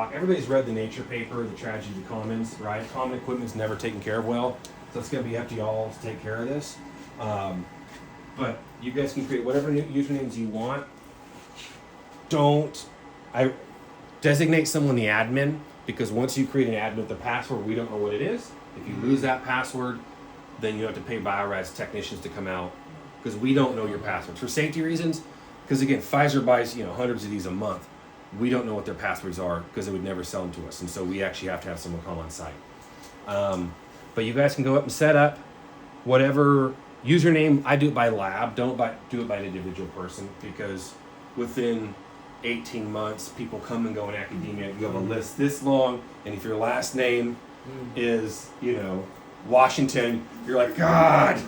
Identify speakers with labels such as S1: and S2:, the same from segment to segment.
S1: block. Everybody's read the Nature paper, the tragedy of the commons, right? Common equipment's never taken care of well, so it's going to be up to y'all to take care of this. But you guys can create whatever new usernames you want. I designate someone the admin, because once you create an admin with the password, we don't know what it is. If you lose that password, then you have to pay Bio-Rad's technicians to come out, because we don't know your passwords for safety reasons. Because again, Pfizer buys hundreds of these a month. We don't know what their passwords are because they would never sell them to us, and so we actually have to have someone come on site. But you guys can go up and set up whatever username. I do it by lab. Don't do it by an individual person, because within 18 months, people come and go in academia. You have a list this long, and if your last name is, Washington, you're like, God,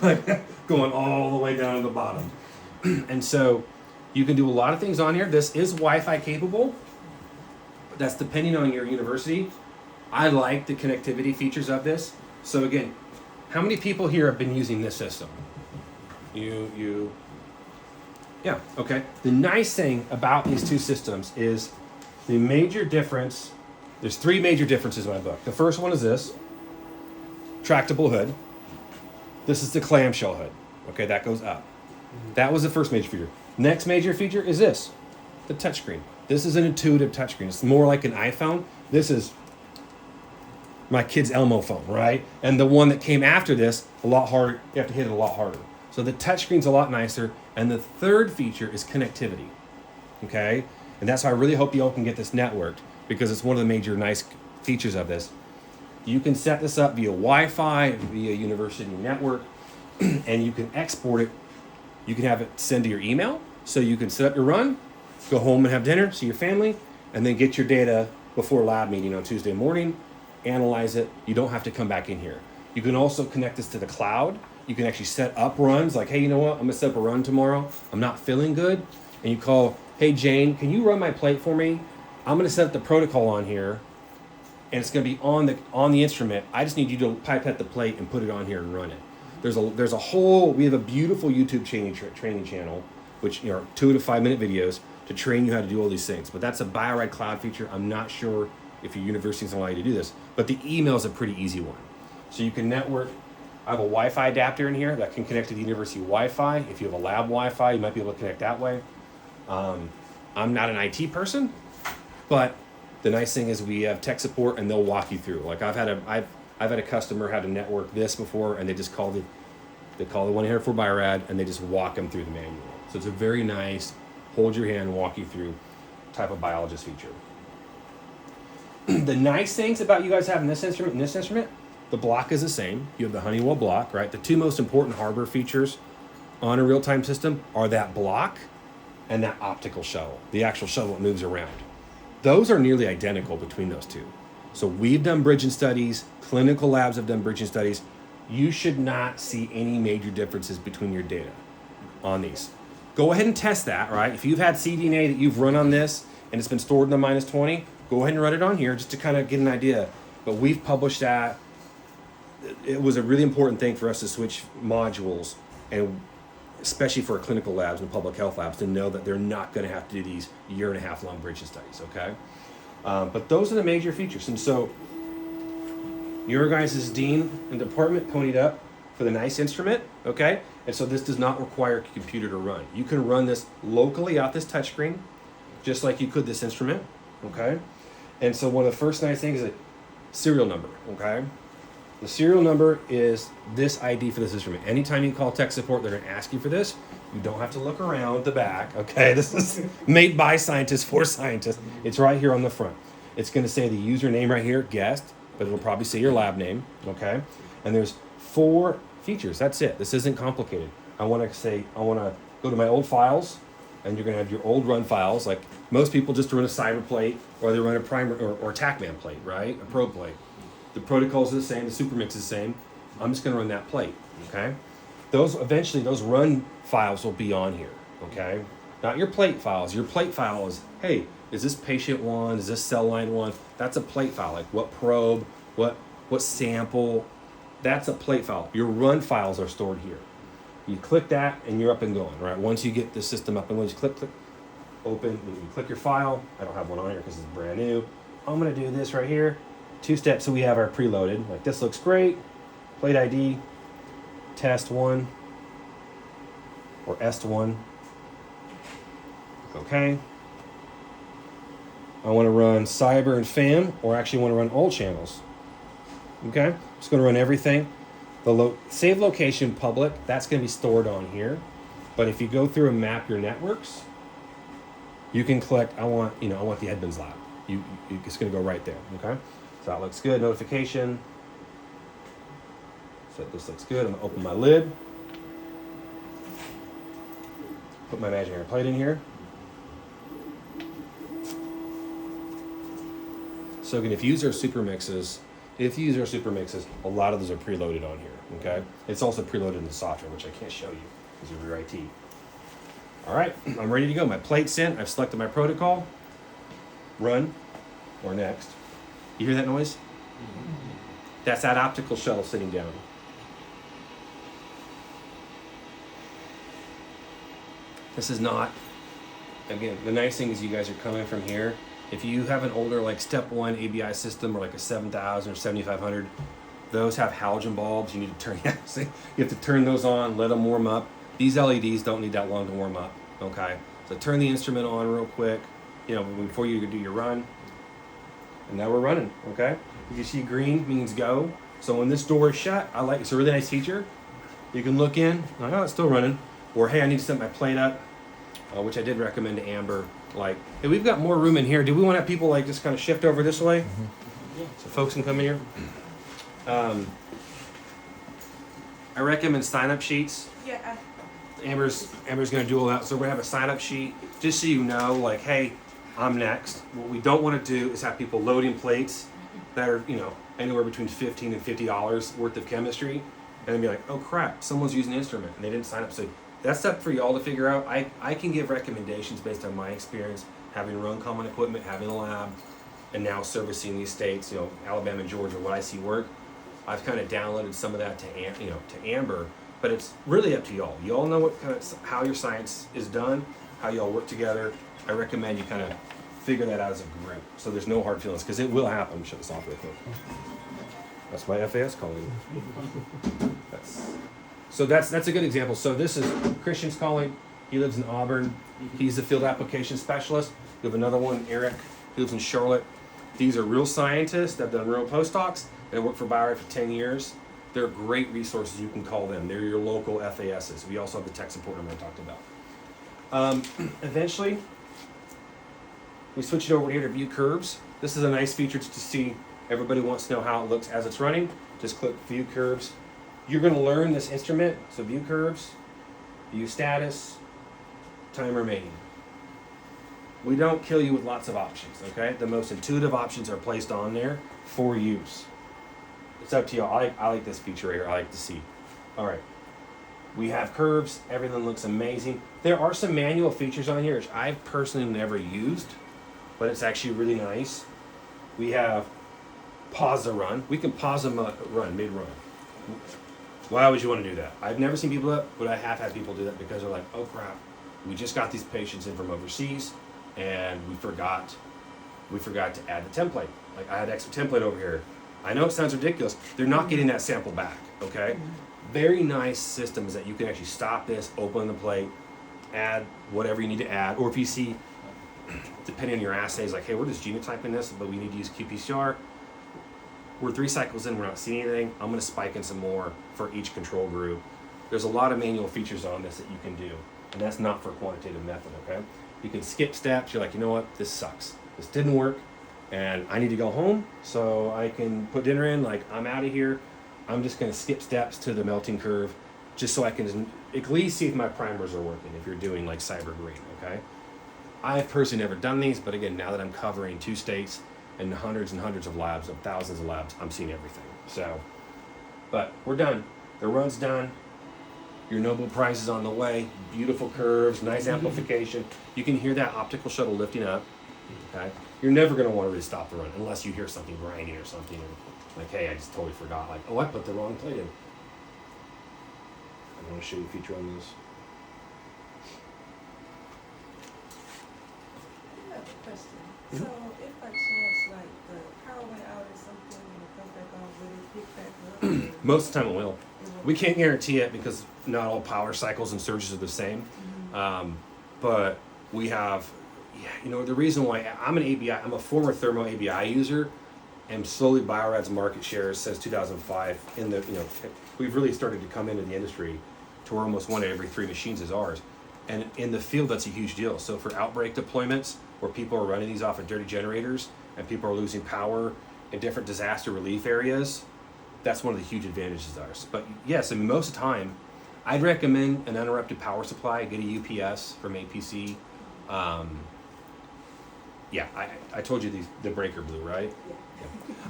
S1: going all the way down to the bottom. And so you can do a lot of things on here. This is Wi-Fi capable, but that's depending on your university. I like the connectivity features of this. So again, how many people here have been using this system? Yeah, okay. The nice thing about these two systems is the major difference. There's three major differences in my book. The first one is this, tractable hood. This is the clamshell hood. Okay, that goes up. That was the first major feature. Next major feature is this, the touchscreen. This is an intuitive touchscreen. It's more like an iPhone. This is my kid's Elmo phone, right? And the one that came after this, a lot harder. You have to hit it a lot harder. So the touchscreen's a lot nicer. And the third feature is connectivity, okay? And that's why I really hope you all can get this networked, because it's one of the major nice features of this. You can set this up via Wi-Fi, via university network, and you can export it. You can have it send to your email, so you can set up your run, go home and have dinner, see your family, and then get your data before lab meeting on Tuesday morning, analyze it. You don't have to come back in here. You can also connect this to the cloud. You can actually set up runs, like, hey, you know what? I'm gonna set up a run tomorrow. I'm not feeling good. And you call, hey, Jane, can you run my plate for me? I'm gonna set up the protocol on here, and it's gonna be on the instrument. I just need you to pipette the plate and put it on here and run it. There's a whole, we have a beautiful YouTube training channel, which are 2 to 5 minute videos to train you how to do all these things. But that's a Bio-Rad cloud feature. I'm not sure if your university's gonna allow you to do this, but the email is a pretty easy one. So you can network. I have a Wi-Fi adapter in here that can connect to the university Wi-Fi. If you have a lab Wi-Fi, you might be able to connect that way. I'm not an IT person, but the nice thing is we have tech support, and they'll walk you through. Like I've had a customer how to network this before, and they just call the 1-800 Bio-Rad, and they just walk them through the manual. So it's a very nice, hold your hand, walk you through type of biologist feature. The nice things about you guys having this instrument and this instrument, the block is the same. You have the Honeywell block, right? The two most important hardware features on a real-time system are that block and that optical shuttle, the actual shuttle that moves around. Those are nearly identical between those two. So we've done bridging studies, clinical labs have done bridging studies. You should not see any major differences between your data on these. Go ahead and test that, right? If you've had cDNA that you've run on this and it's been stored in the -20, go ahead and run it on here just to kind of get an idea. But we've published that. It was a really important thing for us to switch modules, and especially for clinical labs and public health labs, to know that they're not going to have to do these 1.5 year long bridging studies, okay? But those are the major features. And so your guys' dean and department ponied up for the nice instrument, okay? And so this does not require a computer to run. You can run this locally out this touchscreen, just like you could this instrument, okay? And so one of the first nice things is a serial number, okay? The serial number is this ID for this instrument. Anytime you call tech support, they're going to ask you for this. You don't have to look around the back, okay? This is made by scientists for scientists. It's right here on the front. It's going to say the username right here, guest, but it'll probably say your lab name, okay? And there's 4 features. That's it. This isn't complicated. I want to go to my old files, and you're going to have your old run files. Like most people just run a cyber plate, or they run a primer or TACMAN plate, right? A probe plate. The protocols are the same, the supermix is the same. I'm just gonna run that plate, okay? Eventually those run files will be on here, okay? Not your plate files. Your plate file is, hey, is this patient one, is this cell line one? That's a plate file, like what probe, what sample, that's a plate file. Your run files are stored here. You click that and you're up and going, right? Once you get the system up and going, you click, open, you click your file. I don't have one on here because it's brand new. I'm gonna do this right here. 2 steps so we have our preloaded. Like this looks great. Plate ID, test 1, or est1. Okay. I want to run cyber and fam, or actually want to run all channels. Okay, just going to run everything. The save location public, that's going to be stored on here. But if you go through and map your networks, you can collect. I want the admin's lab. It's going to go right there. Okay, so that looks good. Notification. So this looks good. I'm going to open my lid. Put my imaginary plate in here. So again, if you use our super mixes, a lot of those are preloaded on here, okay? It's also preloaded in the software, which I can't show you because of your IT. All right, I'm ready to go. My plate's in. I've selected my protocol. Run, or next. You hear that noise? That's that optical shuttle sitting down. This is not, again, the nice thing is you guys are coming from here. If you have an older like step 1 ABI system or like a 7000 or 7500, those have halogen bulbs. You need to turn, you have to turn those on, let them warm up. These LEDs don't need that long to warm up, okay? So turn the instrument on real quick, before you do your run. And now we're running, okay? You see green means go. So when this door is shut, it's a really nice feature. You can look in, like, oh, it's still running. Or, hey, I need to set my plate up, which I did recommend to Amber. Like, hey, we've got more room in here. Do we want to have people like just kind of shift over this way? Mm-hmm. So folks can come in here. I recommend sign-up sheets. Yeah. Amber's going to do all that. So we're going to have a sign-up sheet just so you know, like, hey, I'm next. What we don't want to do is have people loading plates that are, anywhere between $15 and $50 worth of chemistry, and then be like, oh crap, someone's using an instrument and they didn't sign up. So that's up for y'all to figure out. I can give recommendations based on my experience, having run common equipment, having a lab, and now servicing these states, Alabama and Georgia, what I see work. I've kind of downloaded some of that to Amber, but it's really up to y'all. Y'all know how your science is done, how y'all work together. I recommend you kind of figure that out as a group, so there's no hard feelings, because it will happen. Shut this off real quick. That's my FAS calling. So that's a good example. So this is Christian's calling. He lives in Auburn. He's a field application specialist. We have another one, Eric, who lives in Charlotte. These are real scientists that have done real postdocs and worked for Bio for 10 years. They're great resources. You can call them. They're your local FASs. We also have the tech support number I talked about. Eventually, we switch it over here to view curves. This is a nice feature to see. Everybody wants to know how it looks as it's running. Just click view curves. You're going to learn this instrument. So view curves, view status, time remaining. We don't kill you with lots of options, okay? The most intuitive options are placed on there for use. It's up to you. I like this feature here. I like to see. All right. We have curves. Everything looks amazing. There are some manual features on here which I've personally never used, but it's actually really nice. We have pause the run. We can pause a run mid-run. Why would you want to do that? I've never seen people do that, but I have had people do that because they're like, oh crap, we just got these patients in from overseas and we forgot to add the template. Like, I had extra template over here. I know it sounds ridiculous. They're not getting that sample back, okay? Very nice system is that you can actually stop this, open the plate, add whatever you need to add, or if you see, depending on your assays, like, hey, we're just genotyping this, but we need to use qPCR. We're 3 cycles in, we're not seeing anything. I'm going to spike in some more for each control group. There's a lot of manual features on this that you can do, and that's not for quantitative method, okay? You can skip steps. You're like, you know what? This sucks. This didn't work, and I need to go home so I can put dinner in. Like, I'm out of here. I'm just going to skip steps to the melting curve just so I can at least see if my primers are working, if you're doing like cyber green, okay? I've personally never done these, but again, now that I'm covering 2 states, and hundreds of labs, of thousands of labs, I'm seeing everything. So, but we're done. The run's done. Your Nobel Prize is on the way. Beautiful curves, nice amplification. You can hear that optical shuttle lifting up. Okay, you're never going to want to really stop the run unless you hear something grinding or something, or like, hey, I just totally forgot. Like, oh, I put the wrong plate in. I want to show you a feature on this.
S2: I have a question. So if by chance, like,
S1: Most of the time it will. We can't guarantee it because not all power cycles and surges are the same. But we have, the reason why I'm I'm a former thermo ABI user, and slowly Biorad's market share since 2005 we've really started to come into the industry to where almost one out of every 3 machines is ours. And in the field, that's a huge deal. So for outbreak deployments, where people are running these off of dirty generators and people are losing power in different disaster relief areas, that's one of the huge advantages of ours. But yes, I mean, most of the time, I'd recommend an uninterrupted power supply. Get a UPS from APC. I told you the breaker blew, right?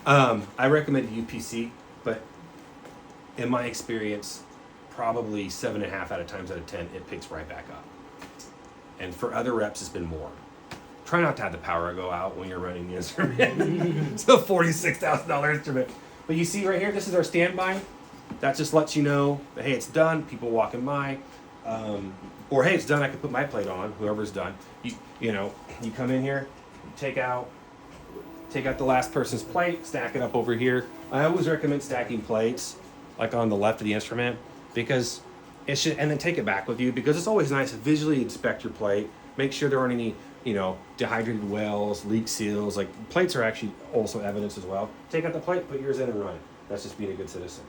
S1: Yeah. I recommend a UPC, but in my experience, probably 7.5 out of 10 it picks right back up. And for other reps, it's been more. Try not to have the power go out when you're running the instrument. It's a $46,000 instrument. But you see right here, this is our standby. That just lets you know that, hey, it's done. People walking by. Or, hey, it's done. I can put my plate on, whoever's done. You come in here, take out the last person's plate, stack it up over here. I always recommend stacking plates, like on the left of the instrument, because and then take it back with you, because it's always nice to visually inspect your plate, make sure there aren't any, dehydrated wells, leak seals. Like, plates are actually also evidence as well. Take out the plate, put yours in and run it. That's just being a good citizen.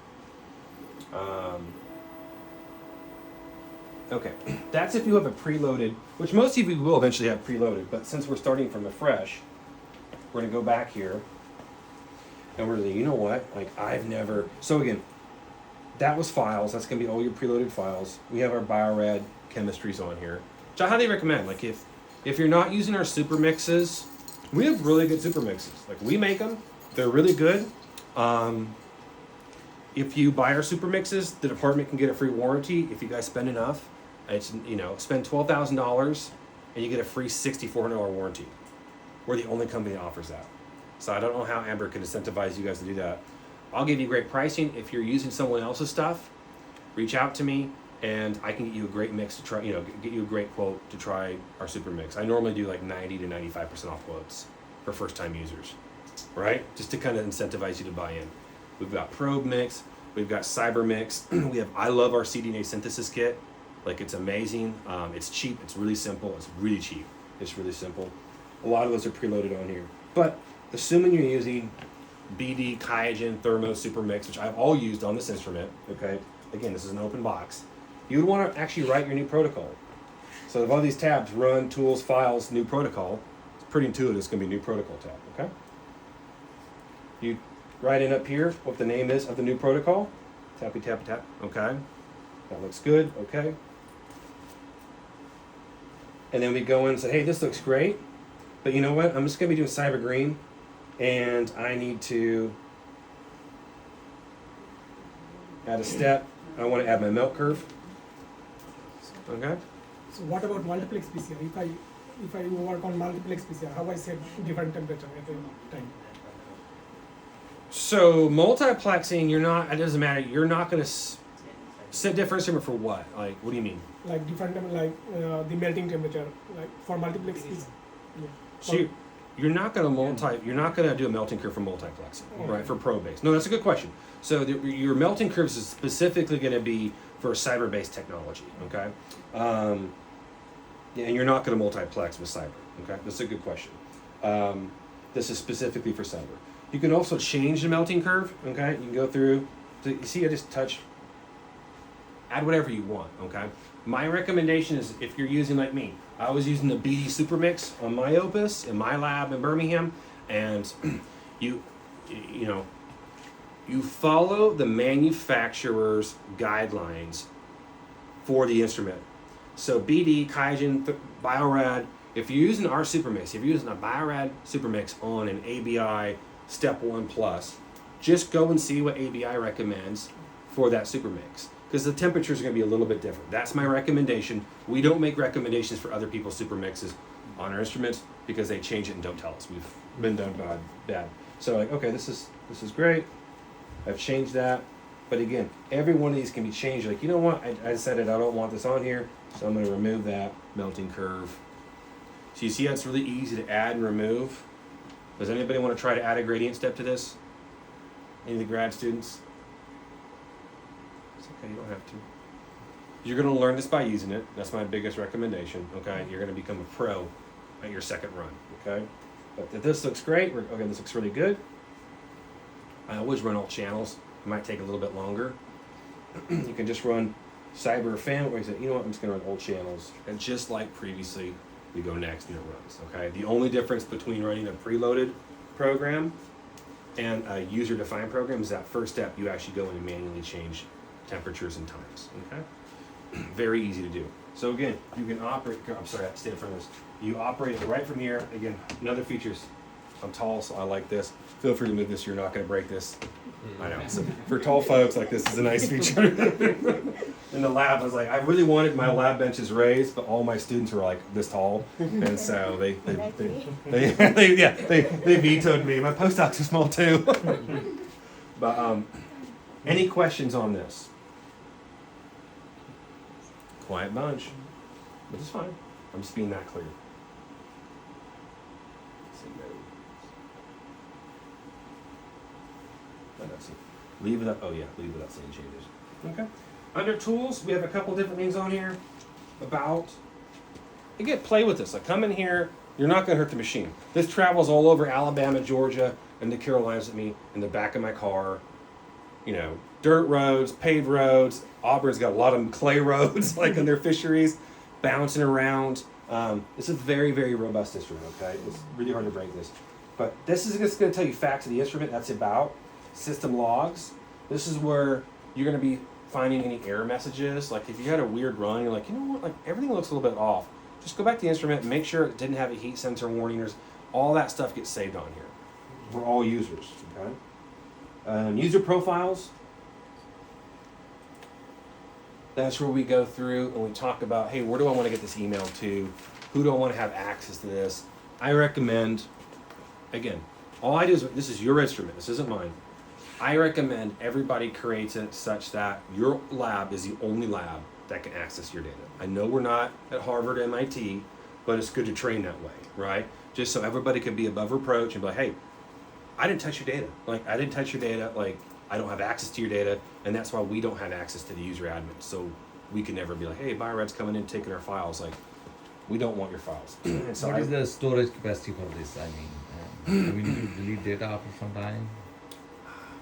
S1: Okay, that's if you have a preloaded, which most of you will eventually have preloaded, but since we're starting from afresh, we're gonna go back here, and we're gonna, so again, that was files. That's gonna be all your preloaded files. We have our Biorad chemistries on here, which I highly recommend. Like, if you're not using our super mixes, we have really good super mixes. Like, we make them, they're really good. If you buy our super mixes, the department can get a free warranty if you guys spend enough. It's, spend $12,000 and you get a free $6,400 warranty. We're the only company that offers that. So I don't know how Amber can incentivize you guys to do that. I'll give you great pricing. If you're using someone else's stuff, reach out to me and I can get you a great mix to try, get you a great quote to try our super mix. I normally do like 90 to 95% off quotes for first time users, right? Just to kind of incentivize you to buy in. We've got probe mix, we've got cyber mix. I love our cDNA synthesis kit. Like, it's amazing. It's cheap, it's really simple, it's really cheap. It's really simple. A lot of those are preloaded on here. But assuming you're using BD, Kyogen, Thermo, Super Mix, which I've all used on this instrument, okay? Again, this is an open box. You would want to actually write your new protocol. So if all these tabs, run, tools, files, new protocol, it's pretty intuitive. It's going to be new protocol tab, okay? You write in up here what the name is of the new protocol. Tappy, tappy, tap, okay? That looks good, okay? And then we go in and say, hey, this looks great, but you know what? I'm just going to be doing cyber green, and I need to add a step. I want to add my melt curve. Okay.
S2: So what about multiplex PCR? If I work on multiplex PCR, how I set different temperature at the time?
S1: So multiplexing, it doesn't matter. You're not going to set different instrument for what? Like, what do you mean?
S2: Like different, the melting temperature, like for multiplex PCR. Yeah.
S1: So you're not going to do a melting curve for multiplexing, right? For probe based. No, that's a good question. So your melting curves is specifically going to be for cyber-based technology, okay? And you're not going to multiplex with cyber, okay? That's a good question. This is specifically for cyber. You can also change the melting curve, okay? You can go through, you see I just touch, add whatever you want, okay? My recommendation is, if you're using like me, I was using the BD Super Mix on my opus in my lab in Birmingham, and you follow the manufacturer's guidelines for the instrument. So BD, Kyogen, Biorad, if you're using our Super Mix, if you're using a Biorad Super Mix on an ABI Step 1 Plus, just go and see what ABI recommends for that Super Mix, because the temperatures are going to be a little bit different. That's my recommendation. We don't make recommendations for other people's Super Mixes on our instruments because they change it and don't tell us. We've been done bad. So like, okay, this is great. I've changed that. But again, every one of these can be changed. Like, you know what? I decided I don't want this on here, so I'm going to remove that melting curve. So you see how it's really easy to add and remove? Does anybody want to try to add a gradient step to this? Any of the grad students? Okay, you don't have to. You're going to learn this by using it. That's my biggest recommendation. Okay, you're going to become a pro at your second run. Okay, but this looks great. Okay, this looks really good. I always run all channels. It might take a little bit longer. You can just run cyber or fan, or you say, you know what, I'm just going to run all channels, and just like previously, we go next and it runs. Okay, the only difference between running a preloaded program and a user-defined program is that first step. You actually go in and manually change temperatures and times. Okay. Very easy to do. So again, you can operate, I'm sorry, I have to stand in front of this. You operate it right from here. Again, another features. I'm tall, so I like this. Feel free to move this, you're not gonna break this. I know, so for tall folks, like this is a nice feature. In the lab, I was like, I really wanted my lab benches raised, but all my students were like this tall. And so they vetoed me. My postdocs are small too. But any questions on this? Quiet bunch, but it's fine. I'm just being that clear. Leave it up. Oh yeah, leave it up. Same changes. Okay. Under tools, we have a couple different things on here about. Again, play with this. Like, come in here. You're not going to hurt the machine. This travels all over Alabama, Georgia, and the Carolinas with me in the back of my car. You know, dirt roads, paved roads. Auburn's got a lot of clay roads, like in their fisheries, bouncing around. It's a very, very robust instrument, okay? It's really hard to break this. But this is just going to tell you facts of the instrument. That's about system logs. This is where you're going to be finding any error messages. Like if you had a weird run, you're like, you know what, like everything looks a little bit off. Just go back to the instrument, make sure it didn't have a heat sensor warning. All that stuff gets saved on here. We're all users, okay? User profiles. That's where we go through and we talk about, hey, where do I want to get this email to? Who do I want to have access to this? I recommend, again, all I do is, this is your instrument, this isn't mine. I recommend everybody creates it such that your lab is the only lab that can access your data. I know we're not at Harvard, MIT, but it's good to train that way, right? Just so everybody can be above reproach and be like, hey, I didn't touch your data. Like, I didn't touch your data. Like, I don't have access to your data, and that's why we don't have access to the user admin. So we can never be like, hey, Bio-Rad's coming in taking our files. Like, we don't want your files. And so
S3: what is the storage capacity for this? I mean, do we need to delete data after some time?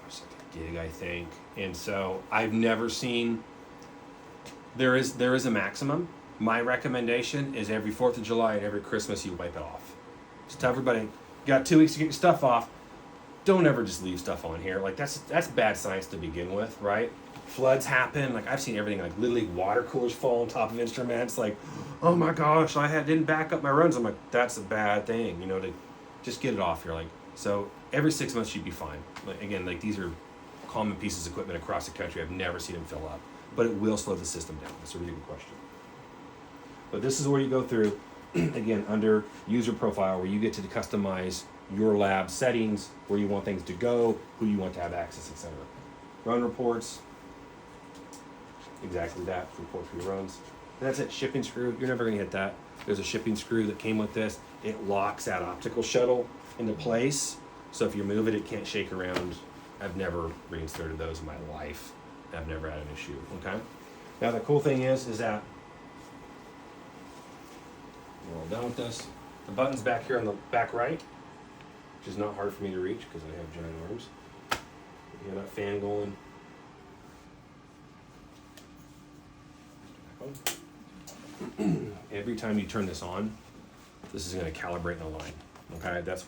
S1: It's like a gig, I think. And so I've never seen. There is a maximum. My recommendation is every 4th of July and every Christmas you wipe it off. Just tell everybody, you got 2 weeks to get your stuff off. Don't ever just leave stuff on here. Like that's bad science to begin with, right? Floods happen. Like I've seen everything, like literally water coolers fall on top of instruments. Like, oh my gosh, didn't back up my runs. I'm like, that's a bad thing, you know, to just get it off here. Like, so every 6 months you'd be fine. Like again, like these are common pieces of equipment across the country. I've never seen them fill up, but it will slow the system down. That's a really good question. But this is where you go through, again, under user profile, where you get to customize your lab settings, where you want things to go, who you want to have access, etc. Run reports, exactly that, report for your runs. And that's it, shipping screw, you're never gonna hit that. There's a shipping screw that came with this. It locks that optical shuttle into place, so if you move it, it can't shake around. I've never reinserted those in my life. I've never had an issue, okay? Now the cool thing is that, we're all done with this. The button's back here on the back right, which is not hard for me to reach because I have giant arms. You have that fan going. Every time you turn this on, this is going to calibrate in a line. Okay, that's what